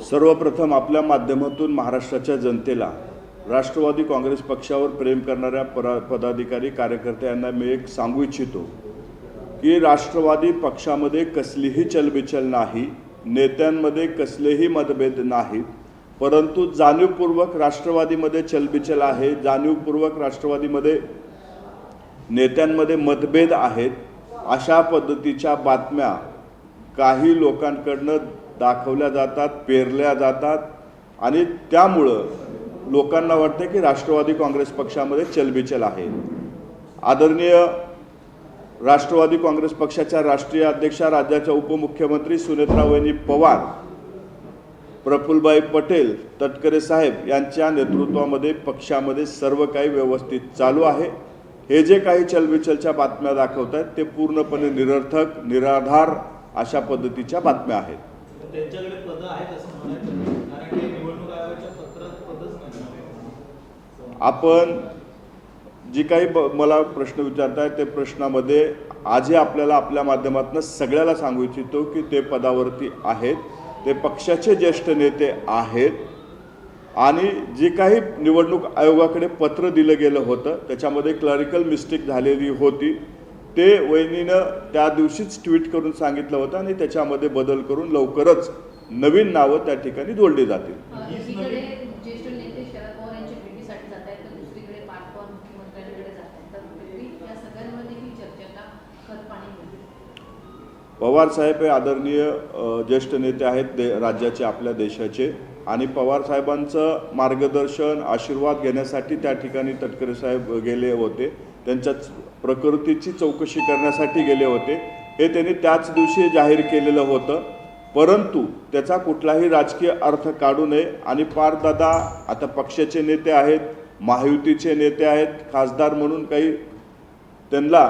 सर्वप्रथम आपल्या माध्यमातून महाराष्ट्राच्या जनतेला राष्ट्रवादी काँग्रेस पक्षावर प्रेम करणाऱ्या पदाधिकारी कार्यकर्त्यांना मी एक सांगू इच्छितो की राष्ट्रवादी पक्षामध्ये कसलीही चलबिचल नाही, नेत्यांमध्ये कसलेही मतभेद नाहीत, परंतु जाणीवपूर्वक राष्ट्रवादीमध्ये चलबिचल आहे, जाणीवपूर्वक राष्ट्रवादीमध्ये नेत्यांमध्ये मतभेद आहेत, अशा पद्धतीच्या बातम्या काही लोकांकडून दाखवल्या जातात, पेरल्या जातात आणि त्यामुळं लोकांना वाटते की राष्ट्रवादी काँग्रेस पक्षामध्ये चलबिचल आहे। आदरणीय राष्ट्रवादी काँग्रेस पक्षाच्या राष्ट्रीय अध्यक्षा, राज्याच्या उपमुख्यमंत्री सुनेत्रावहिनी पवार, प्रफुल्लभाई पटेल, तटकरे साहेब यांच्या नेतृत्वामध्ये पक्षामध्ये सर्व काही व्यवस्थित चालू आहे। हे जे काही चलबिचलच्या बातम्या दाखवत आहेत ते पूर्णपणे निरर्थक, निराधार अशा पद्धतीच्या बातम्या आहेत। त्यांच्याकडे पद आहेत असं म्हणायचं, कारण की निवडणूक आयोगाच्या पत्रात पदच नाही। आपण जी काही मला प्रश्न विचारताय ते प्रश्नामध्ये आजही आपल्याला आपल्या माध्यमातून सगळ्याला सांगू इच्छितो की ते पदावरती आहेत, ते पक्षाचे ज्येष्ठ नेते आहेत आणि जी काही निवडणूक आयोगाकडे पत्र दिलं गेलं होतं त्याच्यामध्ये क्लरिकल मिस्टेक झालेली होती, ते वहिनीनं त्या दिवशीच ट्विट करून सांगितलं होतं आणि त्याच्यामध्ये बदल करून लवकरच नवीन नावं त्या ठिकाणी जोडली जातील। ज्येष्ठ नेते शरद पवार यांच्या भेटीसाठी जात आहेत, तर दुसरीकडे पार्थ पवार मुख्यमंत्र्यांकडे जात आहेत, तर या सगळ्यांमध्ये ही चर्चा का खत पाणी होईल? पवार साहेब हे आदरणीय ज्येष्ठ नेते आहेत राज्याचे, आपल्या देशाचे, आणि पवार साहेबांचं मार्गदर्शन, आशीर्वाद घेण्यासाठी त्या ठिकाणी तटकरे साहेब गेले होते, त्यांच्या प्रकृतीची चौकशी करण्यासाठी गेले होते। हे त्यांनी त्याच दिवशी जाहीर केलेलं होतं, परंतु त्याचा कुठलाही राजकीय अर्थ काढू नये आणि पार्थदादा आता पक्षाचे नेते आहेत, महायुतीचे नेते आहेत, खासदार म्हणून काही त्यांना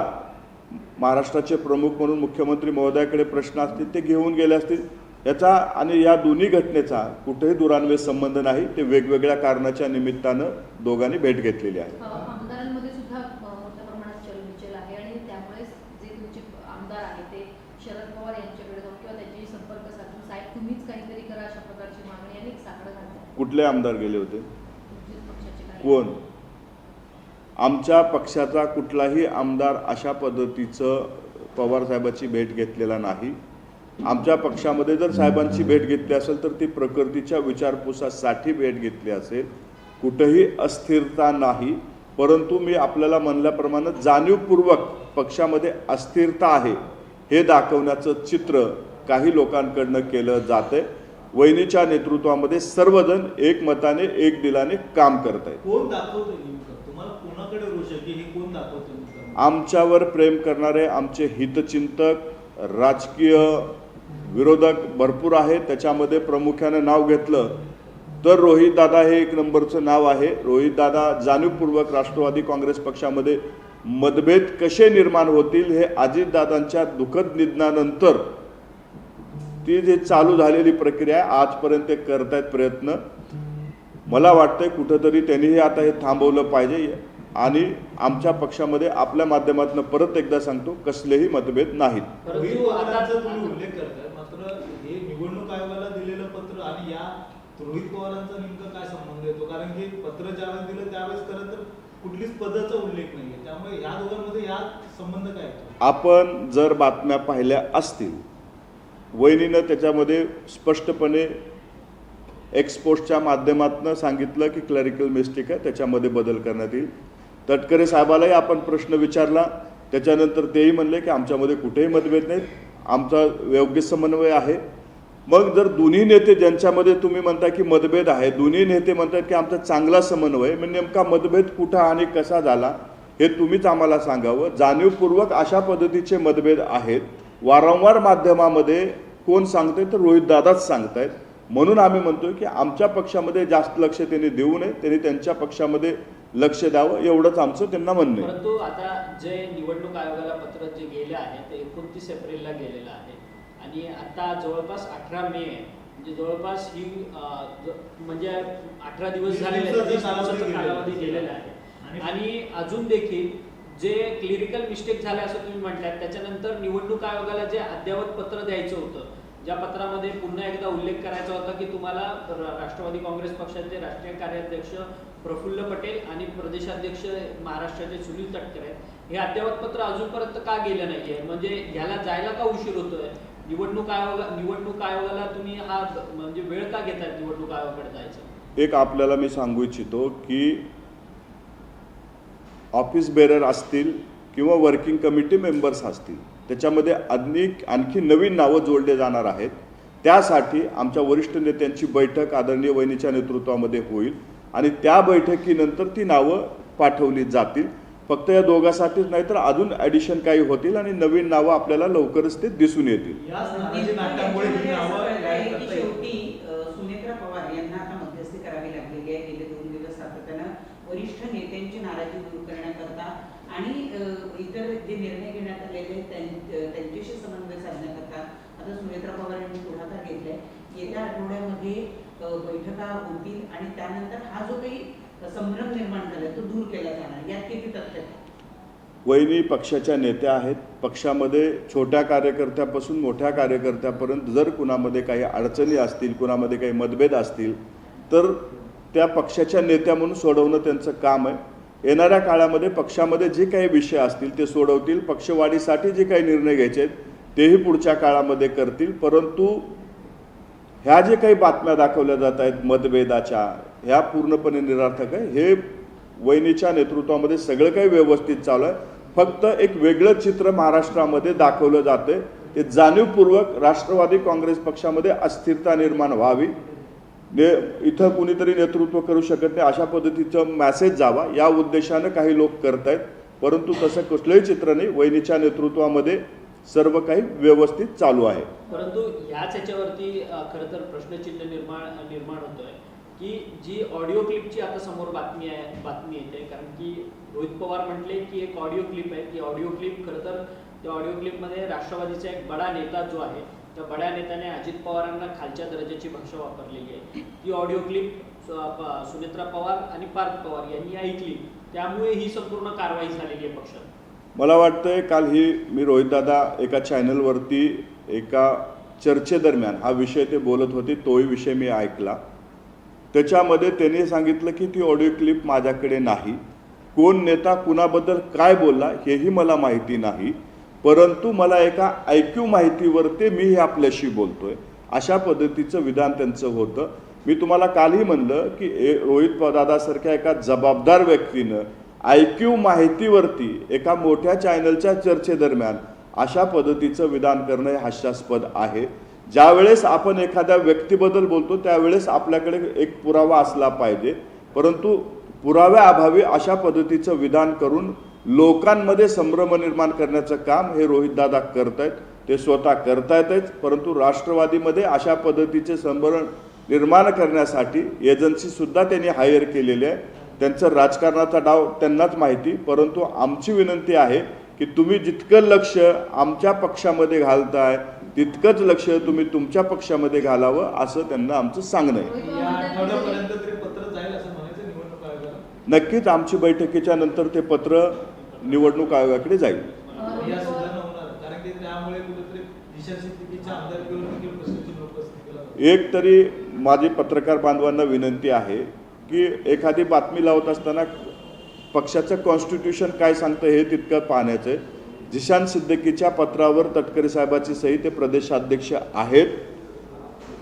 महाराष्ट्राचे प्रमुख म्हणून मुख्यमंत्री महोदयाकडे प्रश्न असतील ते घेऊन गेले असतील। याचा आणि या दोन्ही घटनेचा कुठेही दुरान्वय संबंध नाही, ते वेगवेगळ्या कारणाच्या निमित्तानं दोघांनी भेट घेतलेली आहे। आमदारांमध्ये सुद्धा मोठ्या प्रमाणात चलबिचल आहे आणि त्यामुळे जे तुमचे आमदार आहेत ते शरद पवार यांच्याकडे जाऊन किंवा त्यांच्याशी संपर्क साधून साहेब तुम्हीच काहीतरी करा अशा प्रकारची मागणी आणि साकडं घालतात। कुठले आमदार गेले होते? पक्षाचे कोण? आमच्या पक्षाचा कुठलाही आमदार अशा पद्धतीचं पवार साहेबांची भेट घेतलेला नाही। आमच्या पक्षामध्ये जर साहेबांची भेट घेतली असेल तर ती प्रकृतीच्या विचारपुसासाठी भेट घेतली असेल, कुठेही अस्थिरता नाही, परंतु मी आपल्याला म्हणल्याप्रमाणे जाणीवपूर्वक पक्षामध्ये अस्थिरता आहे हे दाखवण्याचं चित्र काही लोकांकडनं केलं जातंय। वहिनीच्या नेतृत्वामध्ये सर्वजण एकमताने, एक दिलाने काम करत आहेत। कोण दाखवतोय नेमकं? तुम्हाला कोणाकडे रोष आहे की हे कोण दाखवतोय? आमच्यावर प्रेम करणारे आमचे हितचिंतक, राजकीय विरोधक भरपूर आहेत। त्याच्यामध्ये प्रामुख्याने नाव घेतलं तर रोहितदादा हे एक नंबरचं नाव आहे। रोहितदादा जाणीवपूर्वक राष्ट्रवादी काँग्रेस पक्षामध्ये मतभेद कसे निर्माण होतील हे अजितदादांच्या दुःखद निधनानंतर ती जे चालू झालेली प्रक्रिया आहे आजपर्यंत ते करतायत प्रयत्न। मला वाटतंय कुठंतरी त्यांनीही आता हे थांबवलं पाहिजे आणि आमच्या पक्षामध्ये आपल्या माध्यमातून परत एकदा सांगतो कसलेही मतभेद नाहीत। रोहित पवारांचा तुम्ही उल्लेख करताय, मात्र हे निवडणूक आयोगाला दिलेलं पत्र आणि या रोहित पवारांचा नेमका काय संबंध येतो? कारण की पत्र ज्यावेळेस दिलं त्यावेळेस खरं तर कुठलीच पदाचा उल्लेख नाहीये, त्यामुळे या दोघांमध्ये या संबंध काय येतो? आपण जर बातम्या पाहिल्या असतील, वहिनीनं त्याच्यामध्ये स्पष्टपणे एक्सपोर्टच्या माध्यमातून सांगितलं की क्लरिकल मिस्टेक आहे, त्याच्यामध्ये बदल करण्यात येईल। तटकरे साहेबालाही आपण प्रश्न विचारला, त्याच्यानंतर तेही म्हणले की आमच्यामध्ये कुठेही मतभेद नाहीत, आमचा योग्य समन्वय आहे। मग जर दोन्ही नेते ज्यांच्यामध्ये तुम्ही म्हणता की मतभेद आहे, दोन्ही नेते म्हणतात की आमचा चांगला समन्वय, मग नेमका मतभेद कुठं आणि कसा झाला हे तुम्हीच आम्हाला सांगावं। जाणीवपूर्वक अशा पद्धतीचे मतभेद आहेत, वारंवार माध्यमामध्ये कोण सांगतंय तर रोहितदादाच सांगतायत, म्हणून आम्ही म्हणतोय की आमच्या पक्षामध्ये जास्त लक्ष त्यांनी देऊ नये, त्यांनी त्यांच्या पक्षामध्ये लक्ष द्यावं, एवढंच आमचं त्यांना म्हणणं आहे। परंतु आता जे निवडणूक आयोगाला पत्र जे गेले आहे ते 29 एप्रिलला गेलेलं आहे आणि आता जवळपास 18 मे म्हणजे जवळपास ही म्हणजे 18 दिवस झालेले कालावधी गेलेला आहे आणि अजून देखील जे क्लिरिकल मिस्टेक झाले असं तुम्ही म्हणतात, त्याच्यानंतर निवडणूक आयोगाला जे अद्ययावत पत्र द्यायचं होतं ज्या पत्रामध्ये पुन्हा एकदा उल्लेख करायचा होता की तुम्हाला राष्ट्रवादी काँग्रेस पक्षाचे राष्ट्रीय कार्याध्यक्ष प्रफुल्ल पटेल आणि प्रदेशाध्यक्ष महाराष्ट्राचे सुनील तटकरे आहेत, हे अद्ययावत पत्र अजूनपर्यंत का गेलं नाहीये? म्हणजे ह्याला जायला का उशीर होतोय? निवडणूक आयोगाला तुम्ही हा म्हणजे वेळ का घेताय निवडणूक आयोगाकडे जायचं? एक आपल्याला मी सांगू इच्छितो की ऑफिस बेरर असतील किंवा वर्किंग कमिटी मेंबर्स असतील, त्याच्यामध्ये आणखी नवीन नावं जोडले जाणार आहेत. त्यासाठी आमच्या वरिष्ठ नेत्यांची बैठक आदरणीय वहिनीच्या नेतृत्वामध्ये होईल आणि त्या बैठकीनंतर ती नावं पाठवली जातील. फक्त या दोघांसाठीच नाही तर अजून ॲडिशन काही होतील आणि नवीन नावं आपल्याला लवकरच ते दिसून येतील. या नानाजी नाट्यामुळे ही नावं ऍड करता येईल. शेवटी सुनेत्रा पवार यांना आता मध्यस्थी करावी लागलेली आहे. गेले 2 दिवस सातत्यानं वरिष्ठ नेत्यांची नाराजी दूर करण्याकरता आणि इतर जे निर्णय घेण्यात आलेले त्यांच्याशी समन्वय साधण्याकरता आता सुनेत्रा पवार यांनी पुढाकार घेतलाय. येत्या आठवड्यामध्ये बैठका होतील आणि त्यानंतर हा जो काही संभ्रम निर्माण झाला तो दूर केला जाणार. यात किती तथ्य? वहिनी पक्षाच्या नेत्या आहेत. पक्षामध्ये छोट्या कार्यकर्त्यापासून मोठ्या कार्यकर्त्यापर्यंत जर कुणामध्ये काही अडचणी असतील, कुणामध्ये काही मतभेद असतील तर त्या पक्षाच्या नेत्या म्हणून सोडवणं त्यांचं काम आहे. येणाऱ्या काळामध्ये पक्षामध्ये जे काही विषय असतील ते सोडवतील. पक्षवाढीसाठी जे काही निर्णय घ्यायचे आहेत तेही पुढच्या काळामध्ये करतील. परंतु ह्या जे काही बातम्या दाखवल्या जात आहेत मतभेदाच्या, ह्या पूर्णपणे निरर्थक आहे. हे वहिनीच्या नेतृत्वामध्ये सगळं काही व्यवस्थित चालू आहे. फक्त एक वेगळं चित्र महाराष्ट्रामध्ये दाखवलं जाते. ते जाणीवपूर्वक राष्ट्रवादी काँग्रेस पक्षामध्ये अस्थिरता निर्माण व्हावी, इथं कुणीतरी नेतृत्व करू शकत नाही अशा पद्धतीचं मेसेज जावा या उद्देशानं काही लोक करत आहेत. परंतु तसं कुठलंही चित्र नाही. वहिनीच्या नेतृत्वामध्ये सर्व काही व्यवस्थित चालू आहे. परंतु ह्याच ह्याच्यावरती खरं तर प्रश्नचिन्ह निर्माण होतोय की जी ऑडिओ क्लिपची आता समोर बातमी येते. कारण की रोहित पवार म्हटले की एक ऑडिओ क्लिप आहे. ती ऑडिओ क्लिप खरं तर त्या ऑडिओ क्लिपमध्ये राष्ट्रवादीचा एक बडा नेता जो आहे त्या बड्या नेत्याने अजित पवारांना खालच्या दर्जाची भाषा वापरलेली आहे. ती ऑडिओ क्लिप सुनेत्रा पवार आणि पार्थ पवार यांनी ऐकली, त्यामुळे ही संपूर्ण कारवाई झालेली आहे पक्षात. मला वाटतंय काल मी रोहितदादा एका चॅनलवरती एका चर्चेदरम्यान हा विषय ते बोलत होते, तोही विषय मी ऐकला. त्याच्यामध्ये त्यांनी सांगितलं की ती ऑडिओ क्लिप माझ्याकडे नाही, कोण नेता कुणाबद्दल काय बोलला हेही मला माहिती नाही, परंतु मला एका ऐक्यू माहितीवरती मी हे आपल्याशी बोलतोय अशा पद्धतीचं विधान त्यांचं होतं. मी तुम्हाला कालही म्हणलं की रोहित दादासारख्या एका जबाबदार व्यक्तीनं ऐक्यू माहितीवरती एका मोठ्या चॅनलच्या चर्चेदरम्यान अशा पद्धतीचं विधान करणं हे हास्यास्पद आहे. ज्यावेळेस आपण एखाद्या व्यक्तीबद्दल बोलतो त्यावेळेस आपल्याकडे एक पुरावा असला पाहिजे, परंतु पुराव्याअभावी अशा पद्धतीचं विधान करून लोकांमध्ये संभ्रम निर्माण करण्याचं काम हे रोहितदादा करत आहेत. ते स्वतः करतायतच, परंतु राष्ट्रवादीमध्ये अशा पद्धतीचे संभ्रम निर्माण करण्यासाठी एजन्सीसुद्धा त्यांनी हायर केलेली आहे. त्यांचं राजकारणाचा डाव त्यांनाच माहिती. परंतु आमची विनंती आहे की तुम्ही जितकं लक्ष आमच्या पक्षामध्ये घालताय तितकंच लक्ष तुम्ही तुमच्या पक्षामध्ये घालावं असं त्यांना आमचं सांगणं आहे. या आठवड्यापर्यंत तरी पत्र जाईल असं म्हणायचं निवडणूक आयोगाला? नक्कीच आमची बैठकीच्या नंतर ते पत्र निवडणूक आयोगाकडे जाईल. या सुधारणा होणार, कारण की त्यामुळे कुठेतरी दिशाशक्तीच्या आमदारकीवर देखील प्रश्नचिन्ह उपस्थित केला जातो. एक तरी माझी पत्रकार बांधवांना विनंती आहे की एखादी बातमी लावत असताना पक्षाचं कॉन्स्टिट्यूशन काय सांगतं हे तितकं पाहण्याचं आहे. जिशान सिद्दीकीच्या पत्रावर तटकरे साहेबाची सही ते प्रदेशाध्यक्ष आहेत.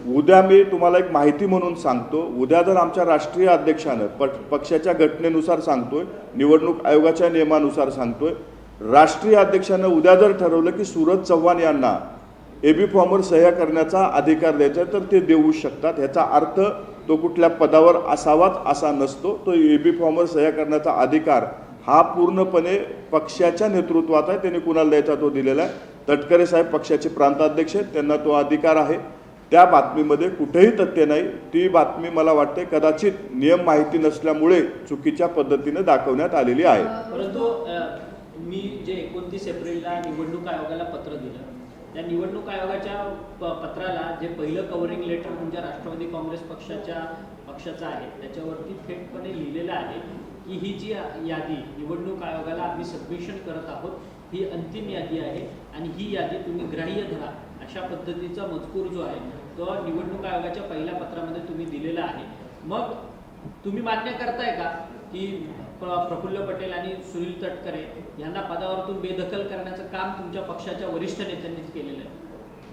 उद्या मी तुम्हाला एक माहिती म्हणून सांगतो, उद्या जर आमच्या राष्ट्रीय अध्यक्षानं पक्षाच्या घटनेनुसार सांगतोय, निवडणूक आयोगाच्या नियमानुसार सांगतोय, राष्ट्रीय अध्यक्षानं उद्या जर ठरवलं की सूरज चव्हाण यांना एबी फॉर्मवर सह्या करण्याचा अधिकार द्यायचा तर ते देऊ शकतात. ह्याचा अर्थ तो कुठल्या पदावर असावाच असा नसतो. तो एबी फॉर्मवर सह्या करण्याचा अधिकार हा पूर्णपणे पक्षाच्या नेतृत्वात आहे. त्यांनी कुणाला द्यायचा तो दिलेला आहे. तटकरे साहेब पक्षाचे प्रांताध्यक्ष आहेत, त्यांना तो अधिकार आहे. त्या बातमीमध्ये कुठेही तथ्य नाही. ती बातमी मला वाटते कदाचित नियम माहिती नसल्यामुळे चुकीच्या पद्धतीने दाखवण्यात आलेली आहे. परंतु मी जे 29 एप्रिलला निवडणूक आयोगाला पत्र दिलं, त्या निवडणूक आयोगाच्या पत्राला जे पहिलं कव्हरिंग लेटर म्हणजे राष्ट्रवादी काँग्रेस पक्षाचं आहे त्याच्यावरती थेटपणे लिहिलेलं आहे की ही जी यादी निवडणूक आयोगाला आम्ही सबमिशन करत आहोत ही अंतिम यादी आहे आणि ही यादी तुम्ही ग्राह्य धरा अशा पद्धतीचा मजकूर जो आहे तो निवडणूक आयोगाच्या पहिल्या पत्रामध्ये तुम्ही दिलेला आहे. मग तुम्ही मान्य करताय का की प्रफुल्ल पटेल आणि सुनील तटकरे यांना पदावरतून बेदखल करण्याचं काम तुमच्या पक्षाच्या वरिष्ठ नेत्यांनीच केलेलं आहे?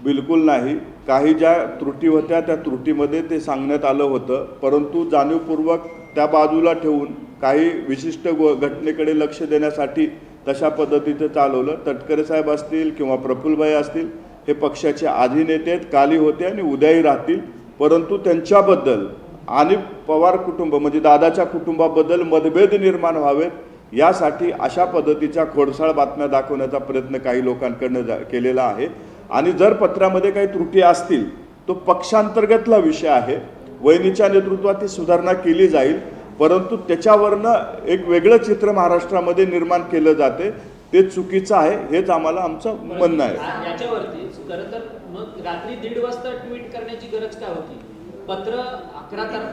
बिलकुल नाही. काही ज्या त्रुटी होत्या त्या त्रुटीमध्ये ते सांगण्यात आलं होतं, परंतु जाणीवपूर्वक त्या बाजूला ठेवून काही विशिष्ट घटनेकडे लक्ष देण्यासाठी तशा पद्धतीचं चालवलं. तटकरे साहेब असतील किंवा प्रफुल्लभाई असतील हे पक्षाचे आधी नेते आहेत, काली होते आणि उद्याही राहतील, परंतु त्यांच्याबद्दल आणि पवार कुटुंब म्हणजे दादाच्या कुटुंबाबद्दल मतभेद निर्माण व्हावेत यासाठी अशा पद्धतीच्या खोडसाळ बातम्या दाखवण्याचा प्रयत्न काही लोकांकडनं केलेला आहे. आणि जर पत्रामध्ये काही त्रुटी असतील तो पक्षांतर्गतला विषय आहे. वहिनीच्या नेतृत्वात ती सुधारणा केली जाईल, परंतु त्याच्यावरनं एक वेगळं चित्र महाराष्ट्रामध्ये निर्माण केलं जाते ते चुकीचं आहे, हेच आम्हाला आमचं म्हणणं आहे. याच्यावरती खरं तर मग रात्री 1:30 वाजता ट्विट करण्याची गरज काय होती? पत्र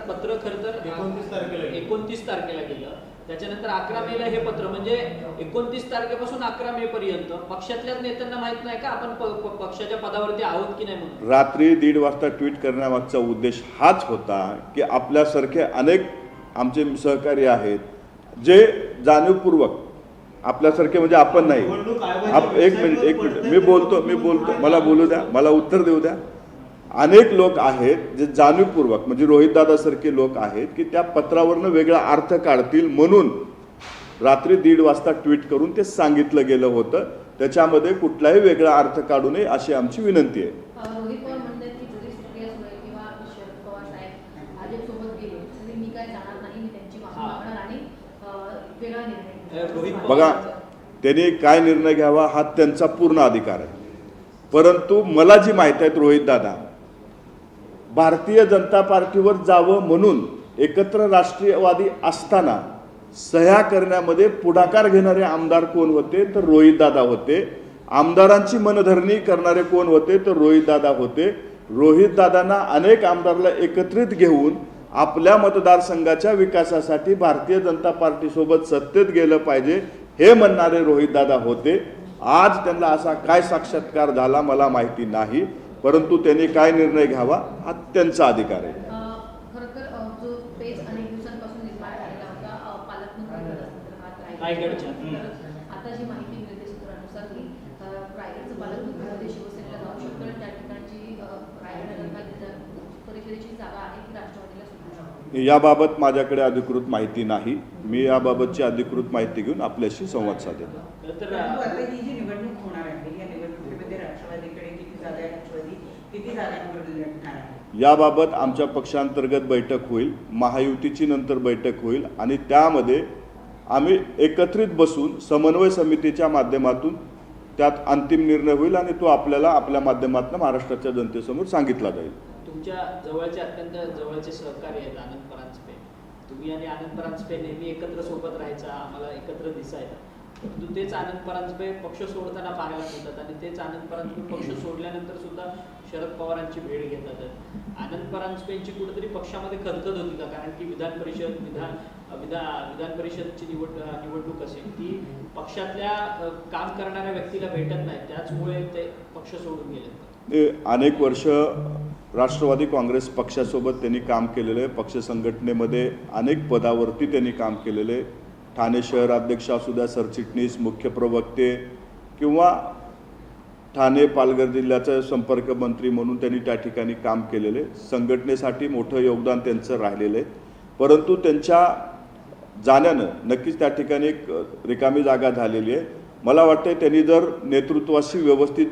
पत्र खरं तर 29 तारखेला गेलं. त्याच्यानंतर 11 मेला हे पत्र, म्हणजे 29 तारखेपासून 11 मे पर्यंत पक्षातल्याच नेत्यांना माहित नाही का आपण पक्षाच्या पदावरती आहोत की नाही म्हणून? रात्री 1:30 वाजता ट्विट करण्यामागचा उद्देश हाच होता की आपल्यासारखे अनेक आमचे सहकारी आहेत जे जाणीवपूर्वक आपल्यासारखे म्हणजे आपण नाही. एक मिनिट मी बोलतो मला बोलू द्या, मला उत्तर देऊ द्या. अनेक लोक आहेत जे जाणीवपूर्वक म्हणजे रोहितदादासारखे लोक आहेत की त्या पत्रावरनं वेगळा अर्थ काढतील म्हणून रात्री 1:30 वाजता ट्विट करून ते सांगितलं गेलं होतं. त्याच्यामध्ये कुठलाही वेगळा अर्थ काढू नये अशी आमची विनंती आहे. रोहित पवार म्हणतात की जरी सुप्रिया सुळे किंवा शरद पवार साहेब भाजपसोबत गेले तरी मी काय जाणार नाही, मी त्यांची माफी मागणार आणि वेगळा निर्णय. बघा, त्यांनी काय निर्णय घ्यावा हा त्यांचा पूर्ण अधिकार आहे, परंतु मला जी माहिती आहे रोहित दादा भारतीय जनता पार्टीवर जावं म्हणून एकत्र राष्ट्रीयवादी असताना सह्या करण्यामध्ये पुढाकार घेणारे आमदार कोण होते तर रोहित दादा होते. आमदारांची मनधरणी करणारे कोण होते तर रोहित दादा होते. रोहित दादांना अनेक आमदाराला एकत्रित घेऊन आपल्या मतदारसंघाच्या विकासासाठी भारतीय जनता पार्टीसोबत सत्तेत गेलं पाहिजे हे म्हणणारे रोहित दादा होते. आज त्यांना असा काय साक्षात्कार झाला मला माहिती नाही, परंतु त्यांनी काय निर्णय घ्यावा हा त्यांचा अधिकार आहे. खरं तर जो पेज अनेक दिवसांपासून निर्माण झालेला होता पालकमंत्री रायगडच्या. आता जी माहिती मिळते सूत्रानुसार की रायगडचं पालकमंत्री शिवसेनेला जाऊ शकतं आणि त्या ठिकाणची रायगड परिषदेची जागा आहे की राष्ट्रवादीला सुटू शकते. याबाबत माझ्याकडे अधिकृत माहिती नाही. मी याबाबतची अधिकृत माहिती घेऊन आपल्याशी संवाद साधेन. परंतु आता ही जी निवडणूक होणार आहे या निवडणुकीमध्ये राष्ट्रवादीकडे किती जागा आहे, राष्ट्रवादी किती जागा निवडणार आहे याबाबत आमच्या पक्षांतर्गत बैठक होईल, महायुतीची नंतर बैठक होईल आणि त्यामध्ये आम्ही एकत्रित बसून समन्वय समितीच्या माध्यमातून त्यात अंतिम निर्णय होईल आणि तो आपल्याला आपल्या माध्यमातून महाराष्ट्राच्या जनतेसमोर सांगितला जाईल. तुमच्या जवळचे अत्यंत जवळचे सहकारी आहेत आनंद परांजपे. तुम्ही आणि आनंद परांजपे नेहमी एकत्र सोबत राहायचा, आम्हाला एकत्र दिसायला. परंतु तेच आनंद परांजपे पक्ष सोडताना पाहायला मिळतात आणि तेच आनंद परांजपे पक्ष सोडल्यानंतर सुद्धा शरद पवारांची भेट घेतात. आनंद परांजपेंची कुठेतरी पक्षामध्ये खदखद होती का? कारण की विधान परिषदची निवडणूक असेल ती पक्षातल्या काम करणाऱ्या व्यक्तीला भेटत नाही, त्याचमुळे ते पक्ष सोडून गेले. अनेक वर्ष राष्ट्रवादी काँग्रेस पक्षासोबत त्यांनी काम केलेलं आहे. पक्ष संघटनेमध्ये अनेक पदावरती त्यांनी काम केलेलं आहे. ठाणे शहराध्यक्ष असू द्या, सरचिटणीस, मुख्य प्रवक्ते किंवा ठाणे पालघर जिल्ह्याचा संपर्क मंत्री म्हणून त्यांनी त्या ठिकाणी काम केलेलं आहे. संघटनेसाठी मोठं योगदान त्यांचं राहिलेलं आहे. परंतु त्यांच्या जाण्यानं नक्कीच त्या ठिकाणी एक रिकामी जागा झालेली आहे. मला वाटतं त्यांनी जर नेतृत्वाशी व्यवस्थित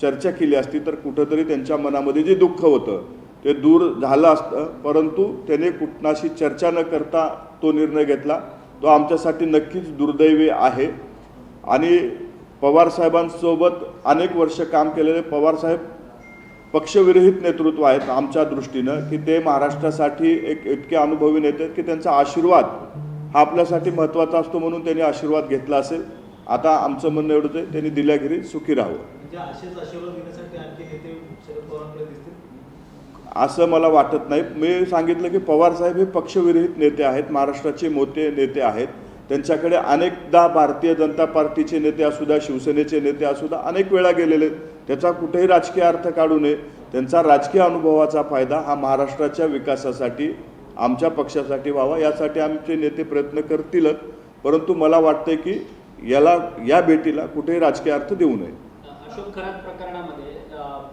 चर्चा केली असती तर कुठंतरी त्यांच्या मनामध्ये जे दुःख होतं ते दूर झालं असतं, परंतु त्याने कुठनाशी चर्चा न करता तो निर्णय घेतला. तो आमच्यासाठी नक्कीच दुर्दैवी आहे. आणि पवारसाहेबांसोबत अनेक वर्ष काम केलेले पवारसाहेब पक्षविरहित नेतृत्व आहेत आमच्या दृष्टीनं, की ते महाराष्ट्रासाठी एक इतके अनुभवी नेते आहेत की त्यांचा आशीर्वाद हा आपल्यासाठी महत्त्वाचा असतो, म्हणून त्यांनी आशीर्वाद घेतला असेल. आता आमचं म्हणणं एवढंच आहे, त्यांनी दिल्यागिरी सुखी राहावं. म्हणजे असेच आशीर्वाद घेण्यासाठी आणखी नेते शरद पवारांकडे दिसतील असं मला वाटत नाही. मी सांगितलं की पवारसाहेब हे पक्षविरहित नेते आहेत, महाराष्ट्राचे मोठे नेते आहेत. त्यांच्याकडे अनेकदा भारतीय जनता पार्टीचे नेते असू द्या, शिवसेनेचे नेते असू द्या, अनेक वेळा गेलेले. त्याचा कुठेही राजकीय अर्थ काढू नये. त्यांचा राजकीय अनुभवाचा फायदा हा महाराष्ट्राच्या विकासासाठी आमच्या पक्षासाठी व्हावा यासाठी आमचे नेते प्रयत्न करतीलच. परंतु मला वाटते की या भेटीला कुठेही राजकीय अर्थ देऊ नये. अशोक खरात प्रकरणामध्ये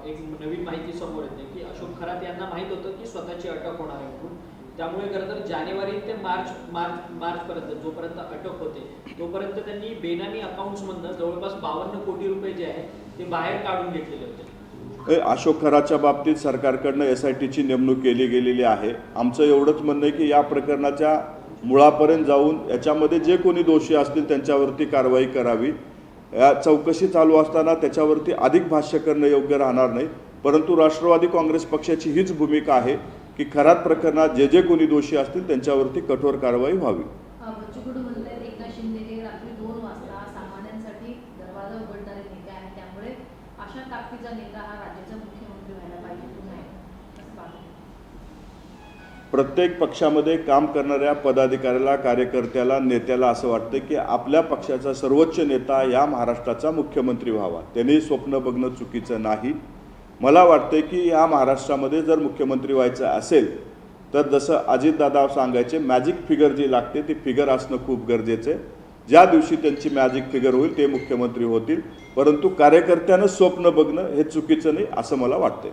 एक नवीन माहिती समोर येते की अशोक खरात यांना माहीत होतं की स्वतःची अटक होणार आहे म्हणून. त्यामुळे खरं तर जानेवारी ते मार्चपर्यंत जोपर्यंत अटक होते तोपर्यंत त्यांनी बेनामी अकाउंट्समधनं जवळपास 52 कोटी रुपये जे आहे ते बाहेर काढून घेतलेले होते. अशोक खरातच्या बाबतीत सरकारकडनं SITची नेमणूक केली गेलेली आहे. आमचं एवढंच म्हणणं आहे की या प्रकरणाच्या मुळापर्यंत जाऊन याच्यामध्ये जे कोणी दोषी असतील त्यांच्यावरती कारवाई करावी. या चौकशी चालू असताना त्याच्यावरती अधिक भाष्य करणं योग्य राहणार नाही. परंतु राष्ट्रवादी काँग्रेस पक्षाची हीच भूमिका आहे की खरात प्रकरणात जे कोणी दोषी असतील त्यांच्यावरती कठोर कारवाई व्हावी. बच्चू कडू म्हणतात एकनाथ शिंदे हे रात्री 2 वाजता सामान्यांसाठी दरवाजा उघडणारे नेते आहेत, त्यामुळे अशा ताकदीचा नेता हा राज्याचा मुख्यमंत्री व्हायला पाहिजे तो नाही असं वाटतं. प्रत्येक पक्षामध्ये काम करणाऱ्या पदाधिकाऱ्याला, कार्यकर्त्याला, नेत्याला असं वाटतं की आपल्या पक्षाचा सर्वोच्च नेता या महाराष्ट्राचा मुख्यमंत्री व्हावा. त्यांनी स्वप्न बघणं चुकीचं नाही. मला वाटतं की या महाराष्ट्रामध्ये जर मुख्यमंत्री व्हायचं असेल तर जसं अजितदादा सांगायचे मॅजिक फिगर जी लागते ती फिगर असणं खूप गरजेचं आहे. ज्या दिवशी त्यांची मॅजिक फिगर होईल ते मुख्यमंत्री होतील. परंतु कार्यकर्त्यानं स्वप्न बघणं हे चुकीचं नाही असं मला वाटतं.